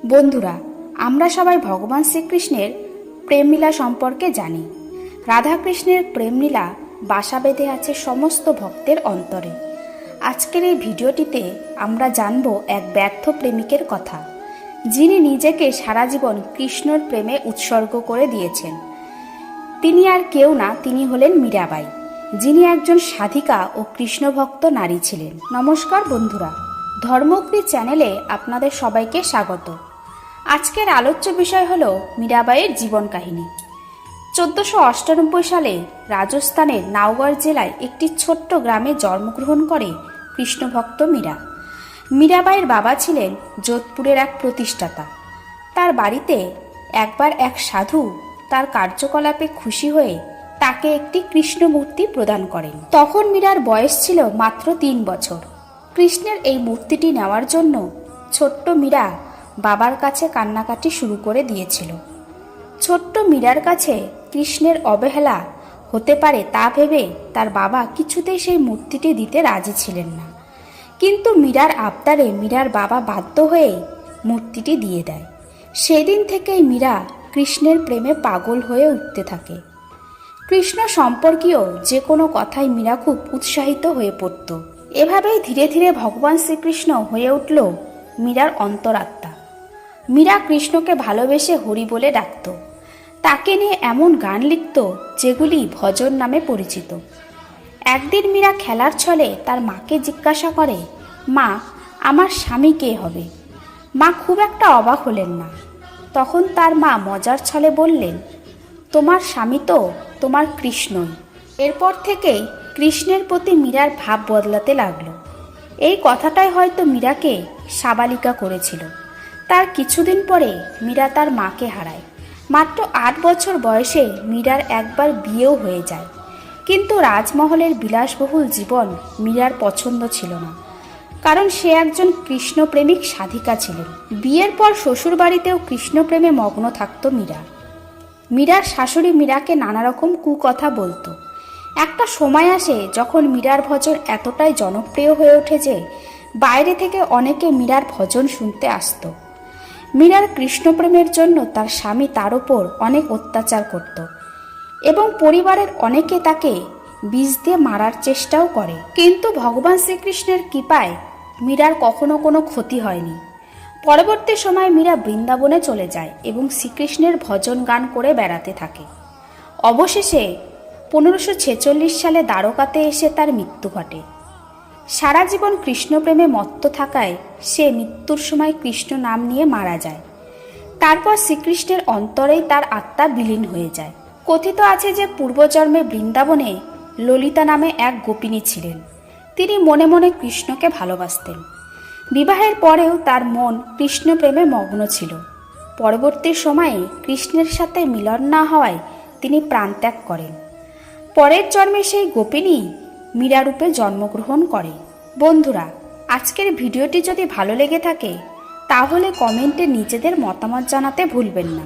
বন্ধুরা, আমরা সবাই ভগবান শ্রীকৃষ্ণের প্রেমলীলা সম্পর্কে জানি। রাধাকৃষ্ণের প্রেমলীলা বাসা বেঁধে আছে সমস্ত ভক্তের অন্তরে। আজকের এই ভিডিওটিতে আমরা জানব এক ব্যর্থ প্রেমিকের কথা, যিনি নিজেকে সারা জীবন কৃষ্ণর প্রেমে উৎসর্গ করে দিয়েছেন। তিনি আর কেউ না, তিনি হলেন মীরাবাই, যিনি একজন সাধিকা ও কৃষ্ণভক্ত নারী ছিলেন। নমস্কার বন্ধুরা, ধর্মগ্রী চ্যানেলে আপনাদের সবাইকে স্বাগত। আজকের আলোচ্য বিষয় হলো মীরাবাইয়ের জীবন কাহিনী। 1498 সালে রাজস্থানের নাওগড় জেলায় একটি ছোট্ট গ্রামে জন্মগ্রহণ করে কৃষ্ণভক্ত মীরা। মীরাবাইয়ের বাবা ছিলেন যোধপুরের এক প্রতিষ্ঠাতা। তার বাড়িতে একবার এক সাধু তার কার্যকলাপে খুশি হয়ে তাকে একটি কৃষ্ণ মূর্তি প্রদান করেন। তখন মীরার বয়স ছিল মাত্র 3 বছর। কৃষ্ণের এই মূর্তিটি নেওয়ার জন্য ছোট্ট মীরা বাবার কাছে কান্নাকাটি শুরু করে দিয়েছিল। ছোট্ট মীরার কাছে কৃষ্ণের অবহেলা হতে পারে তা ভেবে তার বাবা কিছুতেই সেই মূর্তিটি দিতে রাজি ছিলেন না। কিন্তু মীরার আবদারে মীরার বাবা বাধ্য হয়ে মূর্তিটি দিয়ে দেয়। সেদিন থেকেই মীরা কৃষ্ণের প্রেমে পাগল হয়ে উঠতে থাকে। কৃষ্ণ সম্পর্কীয় যে কোনো কথায় মীরা খুব উৎসাহিত হয়ে পড়ত। এভাবেই ধীরে ধীরে ভগবান শ্রীকৃষ্ণ হয়ে উঠল মীরার অন্তরাত্মা। মীরা কৃষ্ণকে ভালোবেসে হরি বলে ডাকত। তাকে নিয়ে এমন গান লিখত যেগুলি ভজন নামে পরিচিত। একদিন মীরা খেলার ছলে তার মাকে জিজ্ঞাসা করে, মা, আমার স্বামী কে হবে? মা খুব একটা অবাক হলেন না। তখন তার মা মজার ছলে বললেন, তোমার স্বামী তো তোমার কৃষ্ণই। এরপর থেকেই কৃষ্ণের প্রতি মীরার ভাব বদলাতে লাগলো। এই কথাটাই হয়তো মীরাকে সাবালিকা করেছিল। তার কিছুদিন পরে মীরা তার মাকে হারায়। মাত্র 8 বছর বয়সে মীরার একবার বিয়েও হয়ে যায়। কিন্তু রাজমহলের বিলাসবহুল জীবন মীরার পছন্দ ছিল না, কারণ সে একজন কৃষ্ণপ্রেমিক সাধিকা ছিলেন। বিয়ের পর শ্বশুরবাড়িতেও কৃষ্ণপ্রেমে মগ্ন থাকত মীরা। মীরার শাশুড়ি মীরাকে নানা রকম কুকথা বলতো। একটা সময় আসে যখন মীরার ভজন এতটাই জনপ্রিয় হয়ে ওঠে যে বাইরে থেকে অনেকে মীরার ভজন শুনতে আসতো। মীরার কৃষ্ণপ্রেমের জন্য তার স্বামী তার ওপর অনেক অত্যাচার করত এবং পরিবারের অনেকে তাকে বিষ দিয়ে মারার চেষ্টাও করে। কিন্তু ভগবান শ্রীকৃষ্ণের কৃপায় মীরার কখনো কোনো ক্ষতি হয়নি। পরবর্তী সময় মীরা বৃন্দাবনে চলে যায় এবং শ্রীকৃষ্ণের ভজন গান করে বেড়াতে থাকে। অবশেষে 1546 সালে দ্বারকাতে এসে তার মৃত্যু ঘটে। সারা জীবন কৃষ্ণপ্রেমে মত্ত থাকায় সে মৃত্যুর সময় কৃষ্ণ নাম নিয়ে মারা যায়। তারপর শ্রীকৃষ্ণের অন্তরেই তার আত্মা বিলীন হয়ে যায়। কথিত আছে যে পূর্বজন্মে বৃন্দাবনে ললিতা নামে এক গোপিনী ছিলেন। তিনি মনে মনে কৃষ্ণকে ভালোবাসতেন। বিবাহের পরেও তার মন কৃষ্ণপ্রেমে মগ্ন ছিল। পরবর্তী সময়ে কৃষ্ণের সাথে মিলন না হওয়ায় তিনি প্রাণত্যাগ করেন। পরের জন্মে সেই গোপিনী মীরারূপে জন্মগ্রহণ করে। বন্ধুরা, আজকের ভিডিওটি যদি ভালো লেগে থাকে তাহলে কমেন্টে নিজেদের মতামত জানাতে ভুলবেন না।